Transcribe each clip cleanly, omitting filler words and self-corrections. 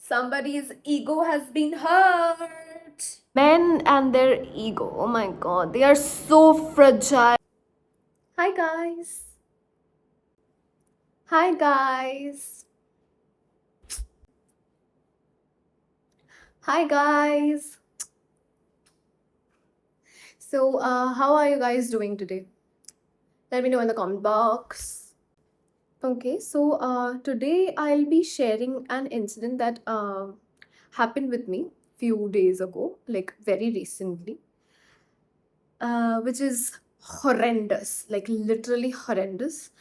Somebody's ego has been hurt. Men and their ego. Oh my god, they are so fragile. Hi guys. Hi guys. Hi guys. So, how are you guys doing today? Let me know in the comment box. Okay, so today I'll be sharing an incident that happened with me few days ago, like very recently, which is horrendous, like literally horrendous,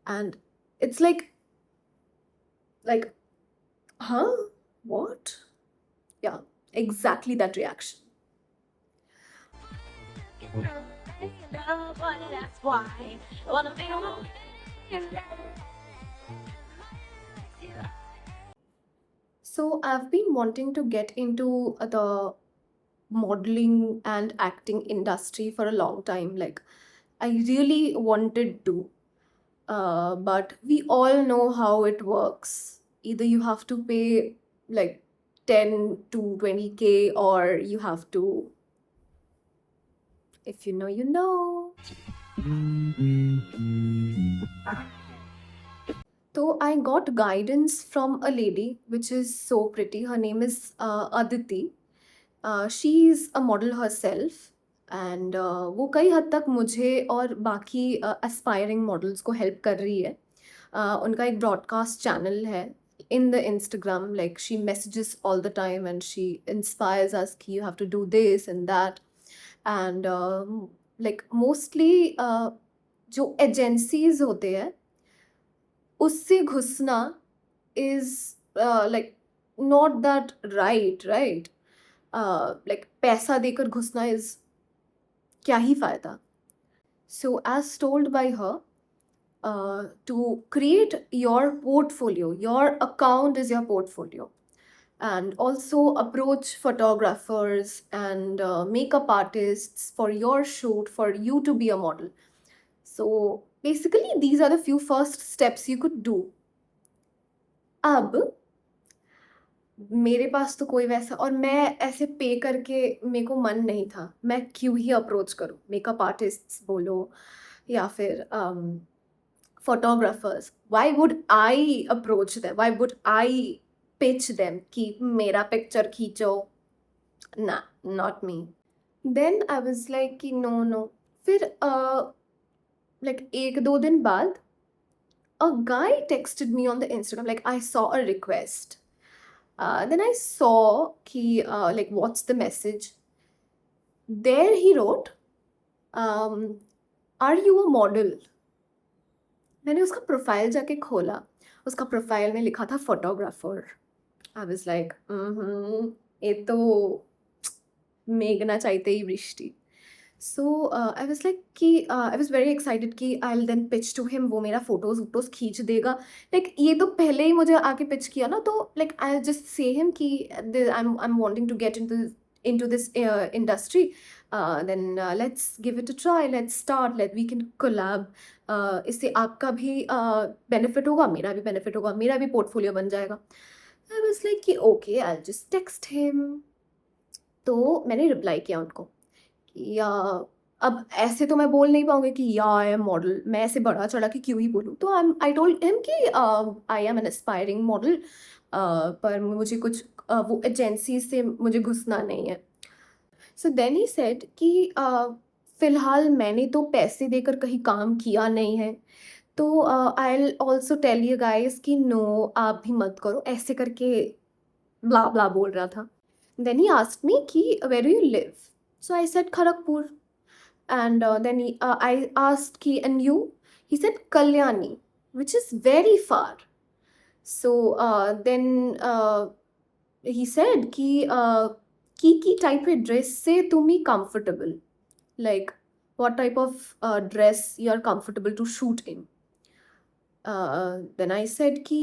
and it's like, huh? What? Yeah, exactly that reaction. So I've been wanting to get into the modeling and acting industry for a long time. Like, I really wanted to, but we all know how it works. Either you have to pay like 10 to 20K, or you have to, if you know, you know. So I got guidance from a lady, which is so pretty. Her name is Aditi. She's a model herself, and वो कई हद तक मुझे और बाकी aspiring models को help कर रही है. उनका एक ब्रॉडकास्ट चैनल है in the Instagram. Like, she messages all the time and she inspires us कि you have to do this and that. And like mostly जो एजेंसीज होते हैं उससे घुसना is like not that right. Like पैसा देकर घुसना is क्या ही फायदा. So as told by her, to create your portfolio, your account is your portfolio, and also approach photographers and makeup artists for your shoot, for you to be a model. So basically these are the few first steps you could do. अब मेरे पास तो कोई वैसा, और मैं ऐसे पे करके मेरे को मन नहीं था, मैं क्यों ही अप्रोच करूँ मेकअप आर्टिस्ट्स बोलो या फिर photographers. Why would I approach them, why would I pitch them कि मेरा पिक्चर खींचो. ना, not me. Then I was like कि नो. फिर लाइक एक दो दिन बाद a guy texted me on the Instagram. Like, I saw a request. Then I saw ki, like, what's the message? There he wrote, are you a model? मैंने उसका profile जाके खोला. उसका प्रोफाइल में लिखा था फोटोग्राफर. आई वाज लाइक, ये तो मेघना चाहते ही वृष्टि. सो आई वाज लाइक कि आई वाज वेरी एक्साइटेड कि I will then pitch to him. वो मेरा फोटोज वोटोज खींच देगा. लाइक ये तो पहले ही मुझे आके पिच किया ना, तो like I just say him कि I am wanting to get into this industry. Then let's give it a try, let's start, we can collab. इससे आपका भी बेनिफिट होगा, मेरा भी बेनिफिट होगा, मेरा भी पोर्टफोलियो बन जाएगा. आई वाज लाइक कि okay, I just text him. तो मैंने रिप्लाई किया उनको, या अब ऐसे तो मैं बोल नहीं पाऊंगी कि या आई एम मॉडल. मैं ऐसे बढ़ा चढ़ा के क्यों ही बोलूँ. तो आई टोल्ड हिम कि I M an aspiring model, पर मुझे कुछ वो एजेंसी से मुझे घुसना नहीं है. सो देन ही सेड कि फिलहाल मैंने तो पैसे देकर कहीं काम किया नहीं है, तो I will also tell you guys कि नो, आप भी मत करो ऐसे करके, ब्ला ब्ला बोल रहा था. देन ही आस्क्ड मी कि where do you live. So I said Kharagpur. And then I asked ki, and you? He said Kalyani, which is very far. So then he said ki ki type of dress se tumi comfortable, like what type of dress you are comfortable to shoot in. Then I said ki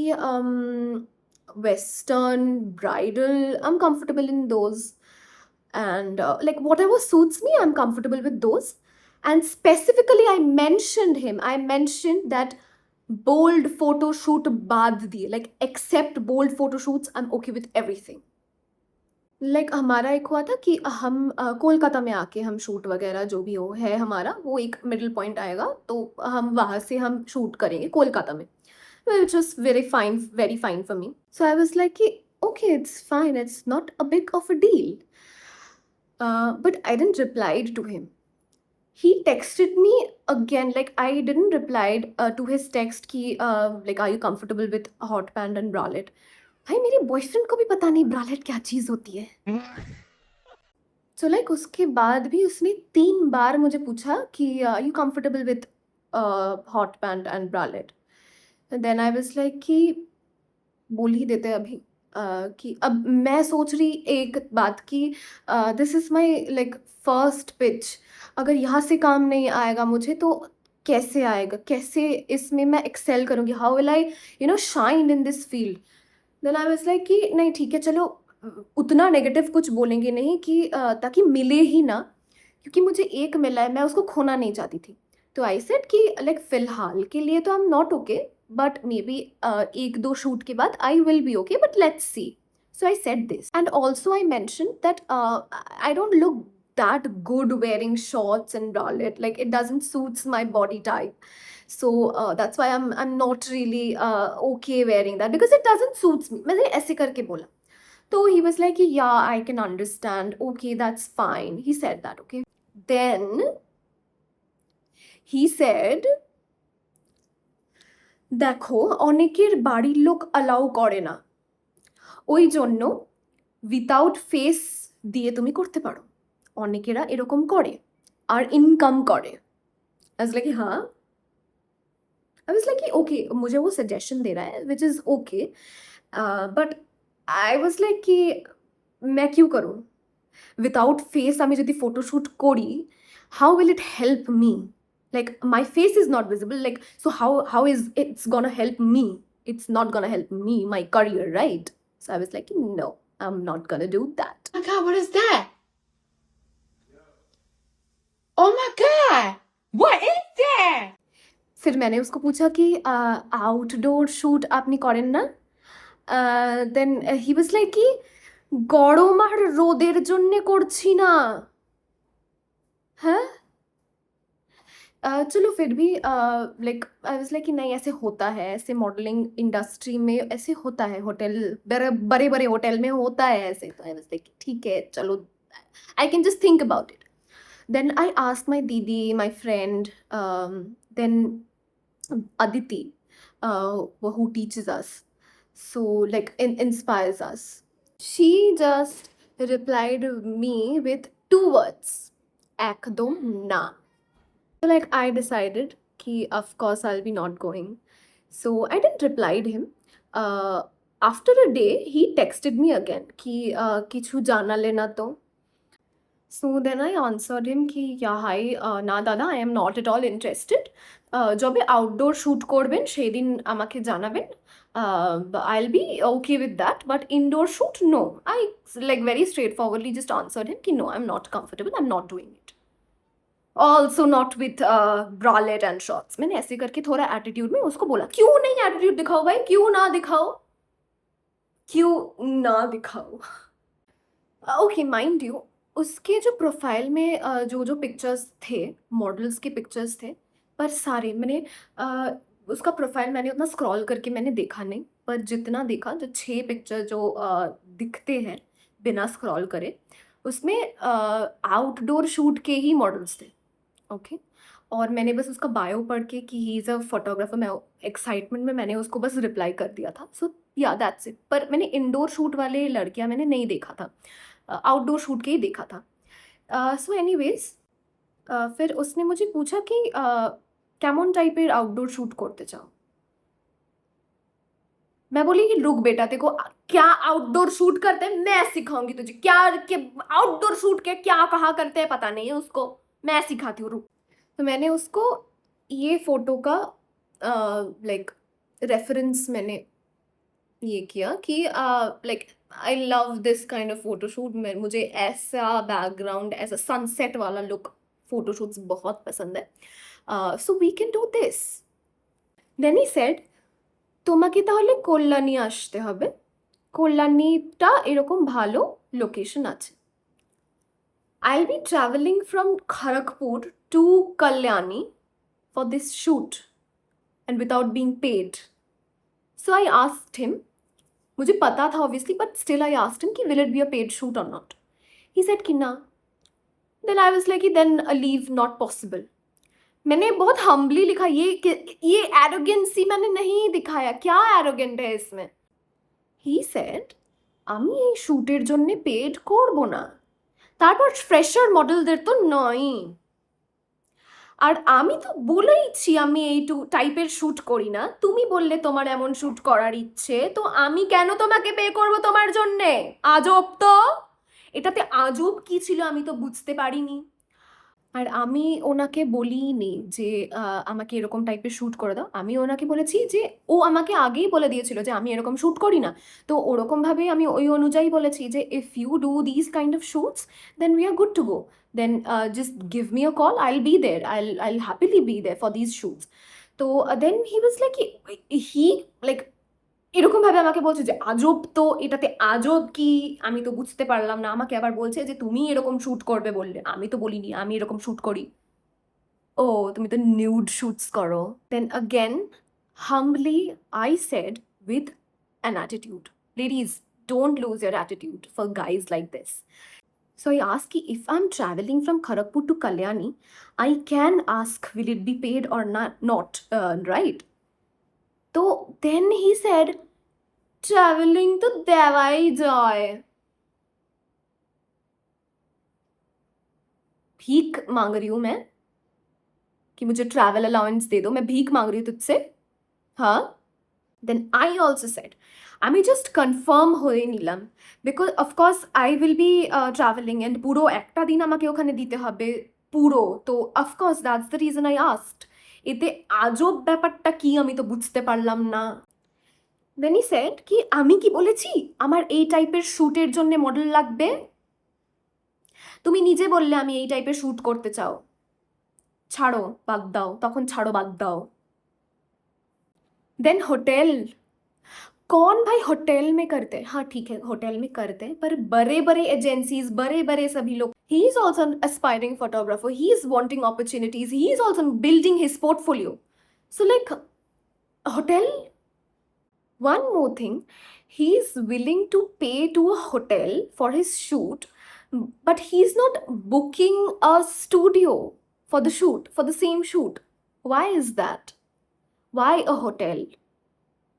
western, bridal, I'm comfortable in those, and like whatever suits me, I'm comfortable with those. And specifically I mentioned that bold photoshoot बाद दिए, like except bold photoshoots I am okay with everything. Like हमारा एक हुआ था कि हम कोलकाता में आके हम शूट वगैरह जो भी हो है हमारा, वो एक मिडल पॉइंट आएगा, तो हम वहाँ से हम शूट करेंगे कोलकाता में, which was very fine for me. So I was like, कि, okay, it's fine, it's not a big of a deal. But I didn't reply to him. He texted me again, like I didn't reply to his text कि like are you comfortable with hot pant and bralette. भाई मेरे boyfriend को भी पता नहीं bralette क्या चीज़ होती है। सो लाइक उसके बाद भी उसने 3 बार मुझे पूछा कि you comfortable with hot pant and bralette. Then I was like कि बोल ही देते अभी, कि अब मैं सोच रही एक बात कि this is my like first pitch, अगर यहाँ से काम नहीं आएगा मुझे तो कैसे आएगा, कैसे इसमें मैं एक्सेल करूँगी, how will I shine in this field. Then I was like कि नहीं ठीक है चलो, उतना नेगेटिव कुछ बोलेंगे नहीं कि ताकि मिले ही ना, क्योंकि मुझे एक मिला है, मैं उसको खोना नहीं चाहती थी। तो आई सेड कि लाइक फ़िलहाल के लिए तो I am not okay, but may be 1-2 shoot के बाद I will be okay, but let's see. So I said this. And also I mentioned that I don't look that good wearing shorts and bralette. Like it doesn't suits my body type. So that's why I'm not really okay wearing that because it doesn't suits me. मैंने ऐसे करके बोला। तो he was like, yeah, I can understand. Okay, that's fine. He said that, okay. Then he said, দেখো অনেকের বাড়ির লোক allow করে না, ওই জন্য উইথাউট ফেস দিয়ে তুমি করতে পারো, অনেকেরা এরকম করে আর ইনকাম করে। आई वाज लाइक हाँ, आई वाज लाइक ओके, मुझे वो सजेशन दे रहा है which is okay, but I was like कि मैं क्यों करूँ উইথাউট ফেস আমি যদি ফটোশ্যুট করি, how will it help me? Like my face is not visible, like so how is it's gonna help me? It's not gonna help me, my career, right? So I was like, no, I'm not gonna do that. Oh my God, what is that? Oh my God, what is that? फिर मैंने उसको पूछा कि outdoor shoot আপনি করেন না? দেন হি was like কি গরম আর রোদের জন্যে করছি না। হ্যাঁ? चलो फिर भी लाइक आई वाज लाइक कि नहीं ऐसे होता है, ऐसे मॉडलिंग इंडस्ट्री में ऐसे होता है, होटल बड़े बड़े होटल में होता है ऐसे। तो आई वाज लाइक ठीक है चलो, I can just think about it. Then I asked my didi, my friend, then Aditi, who teaches us, so like inspires us. She just replied me with 2 words, ekdom na. So like I decided ki of course I'll be not going. So I didn't reply to him. After a day he texted me again ki kichu janale na to. So then I answered him ki yeah hi, na dada I am not at all interested. যবে outdoor shoot করবেন সেদিন আমাকে জানাবেন, I'll be okay with that, but indoor shoot no. I like very straightforwardly just answered him कि no, I'm not comfortable, I'm not doing it. Also not with bralette and shorts. मैंने ऐसे करके थोड़ा attitude में उसको बोला, क्यों नहीं एटीट्यूड दिखाओ भाई, क्यों ना दिखाओ, क्यों ना दिखाओ। ओके माइंड यू, उसके जो प्रोफाइल में जो जो पिक्चर्स थे, मॉडल्स के पिक्चर्स थे, पर सारे मैंने उसका प्रोफाइल मैंने उतना स्क्रॉल करके मैंने देखा नहीं, पर जितना देखा जो 6 पिक्चर जो दिखते हैं बिना स्क्रॉल करे, उसमें आउटडोर शूट के ही मॉडल्स थे, ओके। और मैंने बस उसका बायो पढ़ के कि ही इज़ अ फोटोग्राफर, मैं एक्साइटमेंट में मैंने उसको बस रिप्लाई कर दिया था। सो या दैट्स इट। पर मैंने इंडोर शूट वाले लड़कियां मैंने नहीं देखा था, आउटडोर शूट के ही देखा था। सो एनीवेज फिर उसने मुझे पूछा कि কেমন টাইপের आउटडोर शूट করতে চাও? मैं बोली कि रुक बेटा, तेरे को क्या आउटडोर शूट करते हैं मैं सिखाऊंगी तुझे, क्या आउटडोर शूट के क्या कहा करते हैं पता नहीं है उसको, मैं सिखाती हूँ, रुक। तो मैंने उसको ये फ़ोटो का लाइक रेफरेंस मैंने ये किया कि like I love this kind of photoshoot, मुझे ऐसा बैकग्राउंड, ऐसा सनसेट वाला लुक फ़ोटोशूट्स बहुत पसंद है। So we can do this. Then he said, তোমাকে তাহলে কল্যাণী আসতে হবে, কল্যাণীটা এরকম ভালো লোকেশন আছে। I'll be traveling from Kharagpur to Kalyani for this shoot and without being paid. So I asked him, मुझे पता था obviously, but still I asked him कि will it be a paid shoot or not. He said कि ना. Then I was like कि then a leave not possible. मैंने बहुत humbly लिखा, ये arrogancy मैंने नहीं दिखाया, क्या arrogant है इसमें? He said, আমি এই শ্যুটের জন্য পেড করব না, তারপর ফ্রেশার মডেলদের তো নয়। আর আমি তো বলেইছি আমি এই টাইপের শ্যুট করি না, তুমি বললে তোমার এমন শ্যুট করার ইচ্ছে, তো আমি কেন তোমাকে পে করব তোমার জন্যে? আজব তো। এটাতে আজব কি ছিল আমি তো বুঝতে পারিনি। আর আমি ওনাকে বলিনি যে আমাকে এরকম টাইপের শ্যুট করে দাও। আমি ওনাকে বলেছি যে ও আমাকে আগেই বলে দিয়েছিল যে আমি এরকম শ্যুট করি না। তো ওরকমভাবেই আমি ওই অনুযায়ী বলেছি যে if you do this kind of shoots then we are good to go. Then just give me a call, I will be there, I will happily be there for this shoots. তো then he was like, he like এরকমভাবে আমাকে বলছে যে আজব তো, এটাতে আজব কি? আমি তো বুঝতে পারলাম না। আমাকে আবার বলছে যে তুমি এরকম শ্যুট করবে বললে। আমি তো বলিনি আমি এরকম শ্যুট করি। ও তুমি তো নিউড শ্যুটস করো। দেন again humbly I said with an attitude, ladies, don't lose your attitude for guys like this. So I asked ki if I'm traveling from Kharagpur to Kalyani, I can ask will it be paid or not, right? So then he said, traveling to দেওয়াই যায়। भीख मांग रही हूँ मैं कि मुझे travel allowance दे दो, मैं भीख मांग रही हूँ तुझसे? हाँ। দেন আই অলসো সেড, আমি জাস্ট কনফার্ম হয়ে নিলাম, because of course I will be travelling and পুরো একটা দিন আমাকে ওখানে দিতে হবে পুরো, তো of course that's the reason I asked. এতে আজব ব্যাপারটা কি আমি তো বুঝতে পারলাম না। দেন ই সেড কি আমি কি বলেছি আমার এই টাইপের শ্যুটের জন্য মডেল লাগবে? তুমি নিজে বললে আমি এই টাইপের শ্যুট করতে চাও, ছাড়ো বাদ দাও, তখন ছাড়ো বাদ দাও। देन होटल, कौन भाई होटल में करते हैं? हाँ ठीक है होटल में करते हैं, पर बड़े बड़े एजेंसीज, बड़े बड़े सभी लोग, he is also aspiring photographer, he is wanting opportunities, he is also building his portfolio, so like hotel. One more thing, he is willing to pay to a hotel for his shoot, but he's not booking a studio for the shoot, for the same shoot. Why is that? Why a hotel?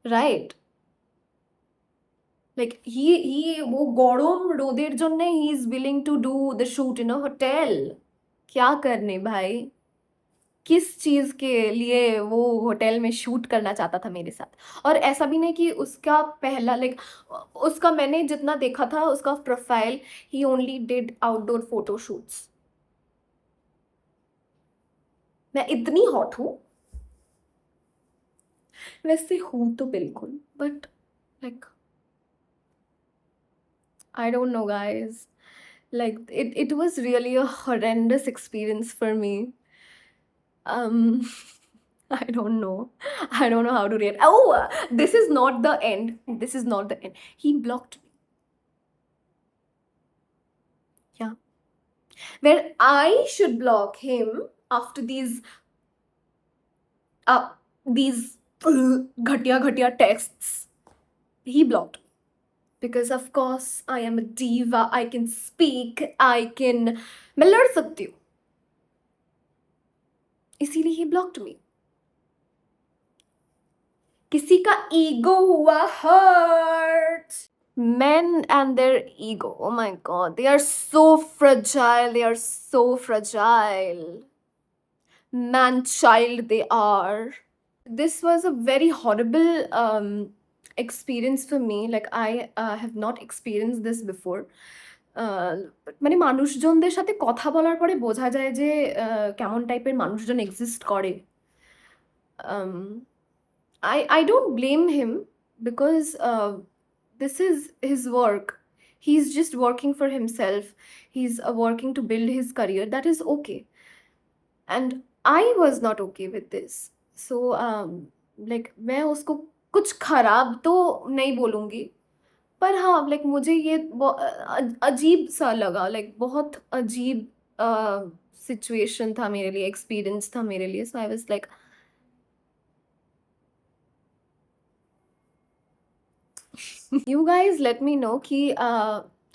Right? Like he वो गरम रोদের জন্য he is willing to do the shoot in a hotel। क्या करने भाई? किस चीज़ के लिए वो होटल में शूट करना चाहता था मेरे साथ? और ऐसा भी नहीं कि उसका पहला लाइक उसका मैंने जितना देखा था उसका profile, he only did outdoor photo shoots. मैं इतनी हॉट हूँ? वैसे हूँ तो बिल्कुल, but like I don't know, guys. Like it was really a horrendous experience for me. Um, I don't know. I don't know how to react. Oh, this is not the end. This is not the end. He blocked me. Yeah. Where I should block him after these ghatiya texts, he blocked me. Because of course I am a diva, I can speak, I can, मैं लड़ सकती हूँ, इसीलिए he blocked me. किसी का ego हुआ hurt. Men and their ego, oh my god, they are so fragile, they are so fragile. Man child they are. This was a very horrible experience for me. Like I have not experienced this before. মানে মানুষজনদের সাথে কথা বলার পরে বোঝা যায় যে কেমন টাইপের মানুষজন এক্সিস্ট করে। I don't blame him because this is his work. He's just working for himself. He's working to build his career. That is okay. And I was not okay with this. So like मैं उसको कुछ खराब तो नहीं बोलूँगी, पर हाँ, like मुझे ये अजीब-सा लगा, लाइक बहुत अजीब सिचुएशन था मेरे लिए, एक्सपीरियंस था मेरे लिए, so I was like you guys let me know कि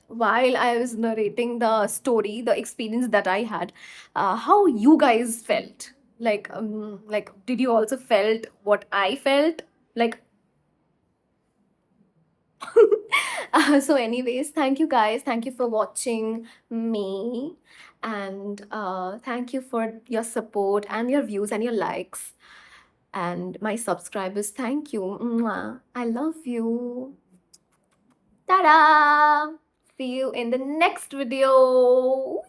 while I was narrating the story, the experience that I had, how you guys felt. Like did you also felt what I felt? Like so anyways, thank you guys. Thank you for watching me, and thank you for your support and your views and your likes. And my subscribers, thank you. Mwah. I love you. Ta-da! See you in the next video.